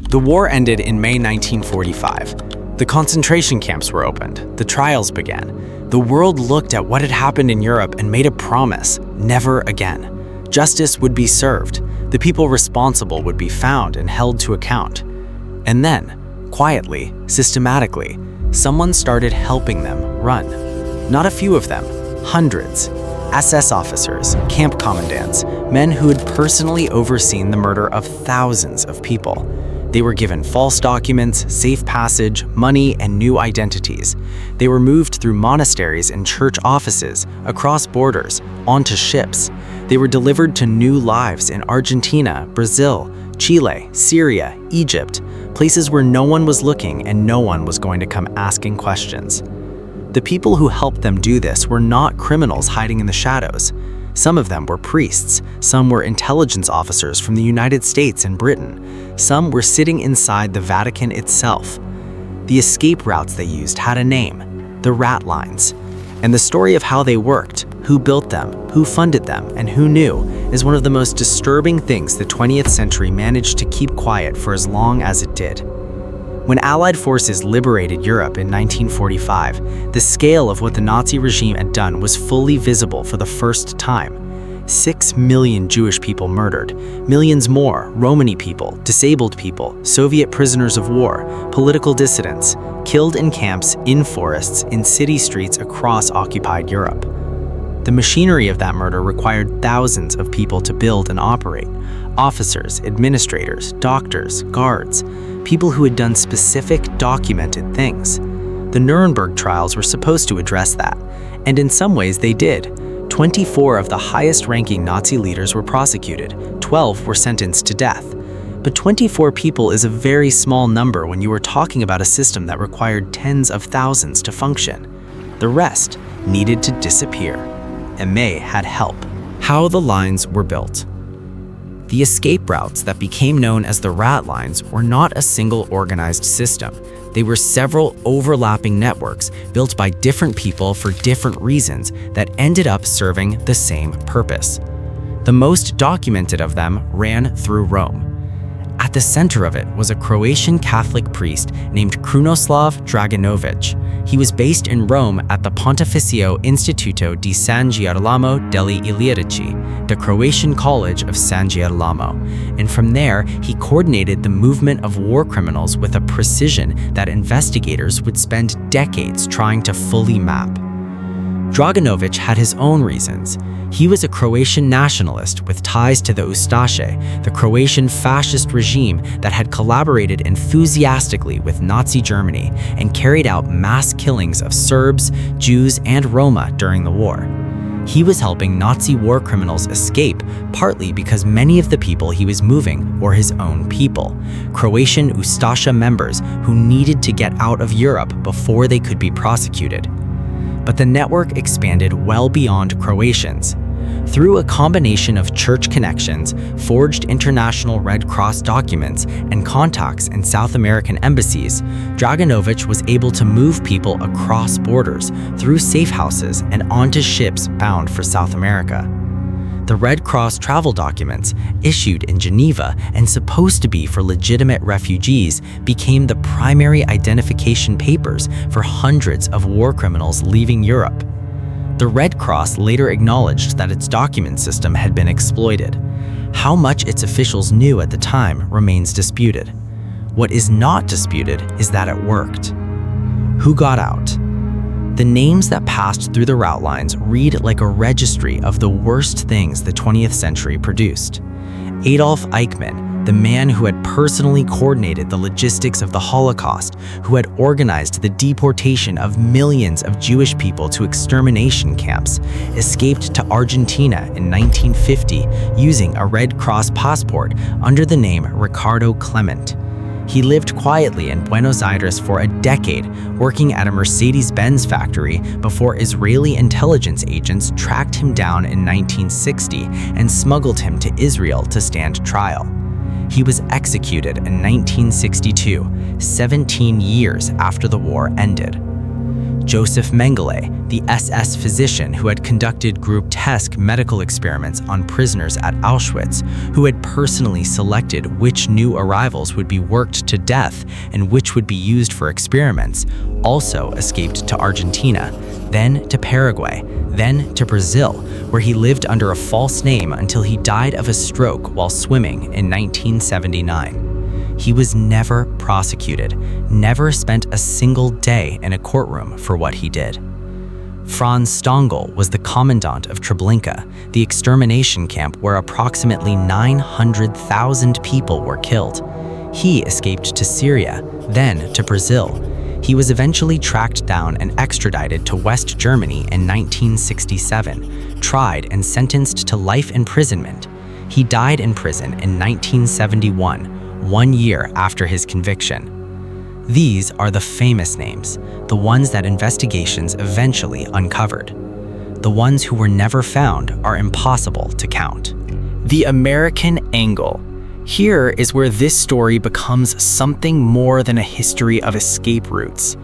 The war ended in May 1945. The concentration camps were opened. The trials began. The world looked at what had happened in Europe and made a promise: never again. Justice would be served. The people responsible would be found and held to account. And then, quietly, systematically, someone started helping them run. Not a few of them, hundreds. SS officers, camp commandants, men who had personally overseen the murder of thousands of people. They were given false documents, safe passage, money, and new identities. They were moved through monasteries and church offices, across borders, onto ships. They were delivered to new lives in Argentina, Brazil, Chile, Syria, Egypt, places where no one was looking and no one was going to come asking questions. The people who helped them do this were not criminals hiding in the shadows. Some of them were priests, some were intelligence officers from the United States and Britain, some were sitting inside the Vatican itself. The escape routes they used had a name: the rat lines. And the story of how they worked, who built them, who funded them, and who knew, is one of the most disturbing things the 20th century managed to keep quiet for as long as it did. When Allied forces liberated Europe in 1945, the scale of what the Nazi regime had done was fully visible for the first time. 6 million Jewish people murdered, millions more Romani people, disabled people, Soviet prisoners of war, political dissidents, killed in camps, in forests, in city streets across occupied Europe. The machinery of that murder required thousands of people to build and operate: officers, administrators, doctors, guards, people who had done specific, documented things. The Nuremberg trials were supposed to address that, and in some ways they did. 24 of the highest-ranking Nazi leaders were prosecuted, 12 were sentenced to death. But 24 people is a very small number when you are talking about a system that required tens of thousands to function. The rest needed to disappear. And May had help. How the lines were built. The escape routes that became known as the rat lines were not a single organized system. They were several overlapping networks built by different people for different reasons that ended up serving the same purpose. The most documented of them ran through Rome. At the center of it was a Croatian Catholic priest named Krunoslav Draganovic. He was based in Rome at the Pontificio Istituto di San Girolamo degli Ilirici, the Croatian College of San Girolamo, and from there he coordinated the movement of war criminals with a precision that investigators would spend decades trying to fully map. Draganovic had his own reasons. He was a Croatian nationalist with ties to the Ustaše, the Croatian fascist regime that had collaborated enthusiastically with Nazi Germany and carried out mass killings of Serbs, Jews, and Roma during the war. He was helping Nazi war criminals escape, partly because many of the people he was moving were his own people, Croatian Ustaša members who needed to get out of Europe before they could be prosecuted. But the network expanded well beyond Croatians. Through a combination of church connections, forged International Red Cross documents, and contacts in South American embassies, Draganovic was able to move people across borders, through safe houses, and onto ships bound for South America. The Red Cross travel documents, issued in Geneva and supposed to be for legitimate refugees, became the primary identification papers for hundreds of war criminals leaving Europe. The Red Cross later acknowledged that its document system had been exploited. How much its officials knew at the time remains disputed. What is not disputed is that it worked. Who got out? The names that passed through the route lines read like a registry of the worst things the 20th century produced. Adolf Eichmann, the man who had personally coordinated the logistics of the Holocaust, who had organized the deportation of millions of Jewish people to extermination camps, escaped to Argentina in 1950 using a Red Cross passport under the name Ricardo Clement. He lived quietly in Buenos Aires for a decade, working at a Mercedes-Benz factory before Israeli intelligence agents tracked him down in 1960 and smuggled him to Israel to stand trial. He was executed in 1962, 17 years after the war ended. Joseph Mengele, the SS physician who had conducted grotesque medical experiments on prisoners at Auschwitz, who had personally selected which new arrivals would be worked to death and which would be used for experiments, also escaped to Argentina, then to Paraguay, then to Brazil, where he lived under a false name until he died of a stroke while swimming in 1979. He was never prosecuted, never spent a single day in a courtroom for what he did. Franz Stangl was the commandant of Treblinka, the extermination camp where approximately 900,000 people were killed. He escaped to Syria, then to Brazil. He was eventually tracked down and extradited to West Germany in 1967, tried and sentenced to life imprisonment. He died in prison in 1971, 1 year after his conviction. These are the famous names, the ones that investigations eventually uncovered. The ones who were never found are impossible to count. The American angle. Here is where this story becomes something more than a history of escape routes.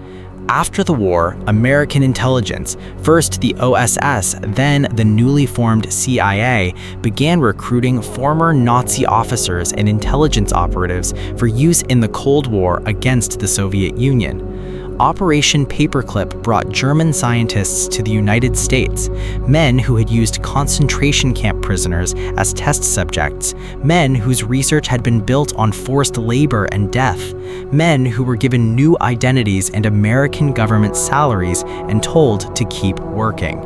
After the war, American intelligence, first the OSS, then the newly formed CIA, began recruiting former Nazi officers and intelligence operatives for use in the Cold War against the Soviet Union. Operation Paperclip brought German scientists to the United States, men who had used concentration camp prisoners as test subjects, men whose research had been built on forced labor and death, men who were given new identities and American government salaries and told to keep working.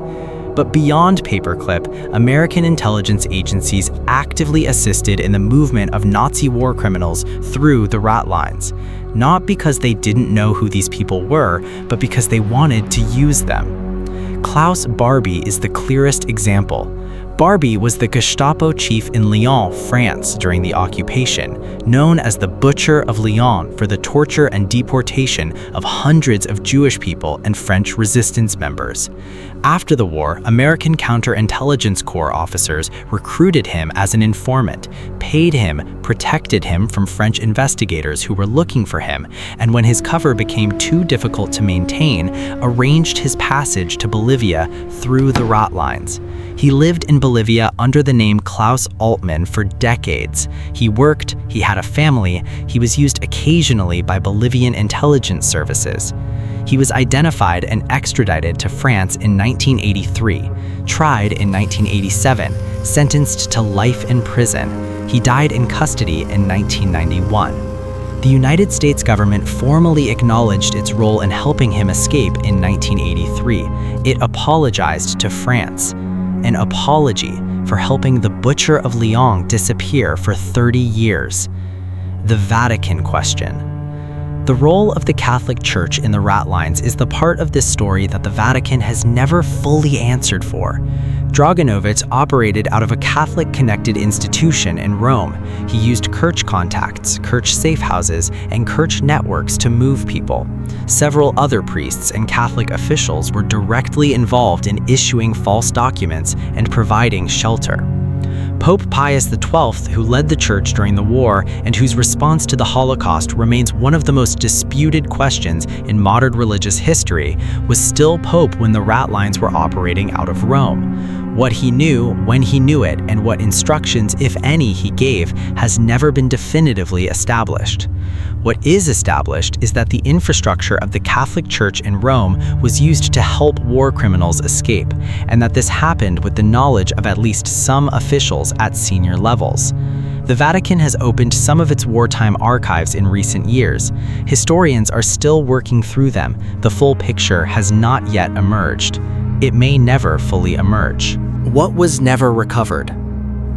But beyond Paperclip, American intelligence agencies actively assisted in the movement of Nazi war criminals through the rat lines. Not because they didn't know who these people were, but because they wanted to use them. Klaus Barbie is the clearest example. Barbie was the Gestapo chief in Lyon, France during the occupation, known as the Butcher of Lyon for the torture and deportation of hundreds of Jewish people and French resistance members. After the war, American counterintelligence corps officers recruited him as an informant, paid him, protected him from French investigators who were looking for him, and when his cover became too difficult to maintain, arranged his passage to Bolivia through the rat lines. He lived in Bolivia under the name Klaus Altmann for decades. He worked, he had a family, he was used occasionally by Bolivian intelligence services. He was identified and extradited to France in 1983, tried in 1987, sentenced to life in prison. He died in custody in 1991. The United States government formally acknowledged its role in helping him escape in 1983. It apologized to France. An apology for helping the Butcher of Lyon disappear for 30 years. The Vatican question. The role of the Catholic Church in the rat lines is the part of this story that the Vatican has never fully answered for. Dragonovich operated out of a Catholic-connected institution in Rome. He used Kirch contacts, Kirch safe houses, and Kirch networks to move people. Several other priests and Catholic officials were directly involved in issuing false documents and providing shelter. Pope Pius XII, who led the church during the war and whose response to the Holocaust remains one of the most disputed questions in modern religious history, was still pope when the rat lines were operating out of Rome. What he knew, when he knew it, and what instructions, if any, he gave has never been definitively established. What is established is that the infrastructure of the Catholic Church in Rome was used to help war criminals escape, and that this happened with the knowledge of at least some officials at senior levels. The Vatican has opened some of its wartime archives in recent years. Historians are still working through them. The full picture has not yet emerged. It may never fully emerge. What was never recovered?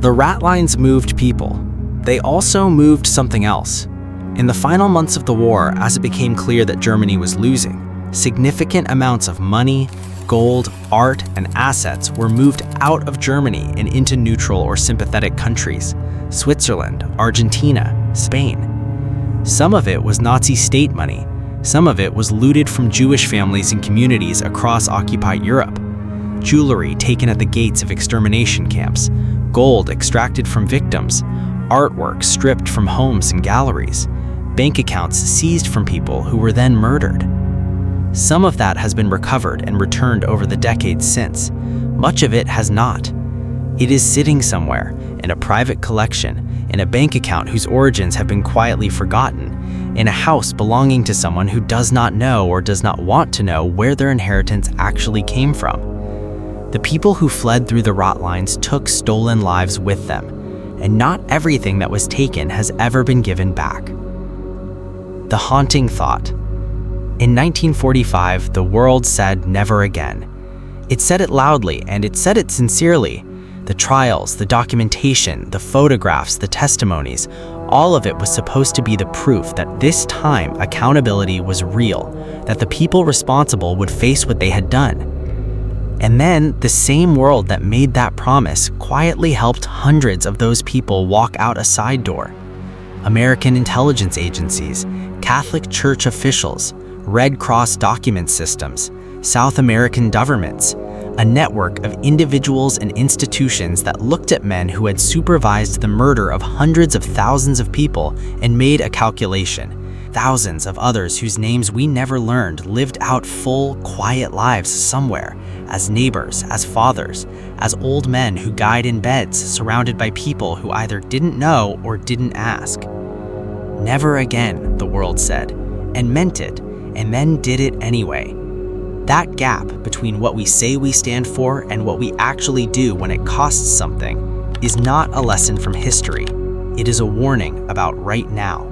The rat lines moved people. They also moved something else. In the final months of the war, as it became clear that Germany was losing, significant amounts of money, gold, art, and assets were moved out of Germany and into neutral or sympathetic countries: Switzerland, Argentina, Spain. Some of it was Nazi state money. Some of it was looted from Jewish families and communities across occupied Europe. Jewelry taken at the gates of extermination camps, gold extracted from victims, artwork stripped from homes and galleries, bank accounts seized from people who were then murdered. Some of that has been recovered and returned over the decades since. Much of it has not. It is sitting somewhere, in a private collection, in a bank account whose origins have been quietly forgotten, in a house belonging to someone who does not know or does not want to know where their inheritance actually came from. The people who fled through the rot lines took stolen lives with them, and not everything that was taken has ever been given back. The haunting thought. In 1945, the world said never again. It said it loudly, and it said it sincerely. The trials, the documentation, the photographs, the testimonies, all of it was supposed to be the proof that this time accountability was real, that the people responsible would face what they had done. And then the same world that made that promise quietly helped hundreds of those people walk out a side door. American intelligence agencies, Catholic Church officials, Red Cross document systems, South American governments, a network of individuals and institutions that looked at men who had supervised the murder of hundreds of thousands of people and made a calculation. Thousands of others whose names we never learned lived out full, quiet lives somewhere, as neighbors, as fathers, as old men who died in beds surrounded by people who either didn't know or didn't ask. Never again, the world said, and meant it, and then did it anyway. That gap between what we say we stand for and what we actually do when it costs something is not a lesson from history. It is a warning about right now.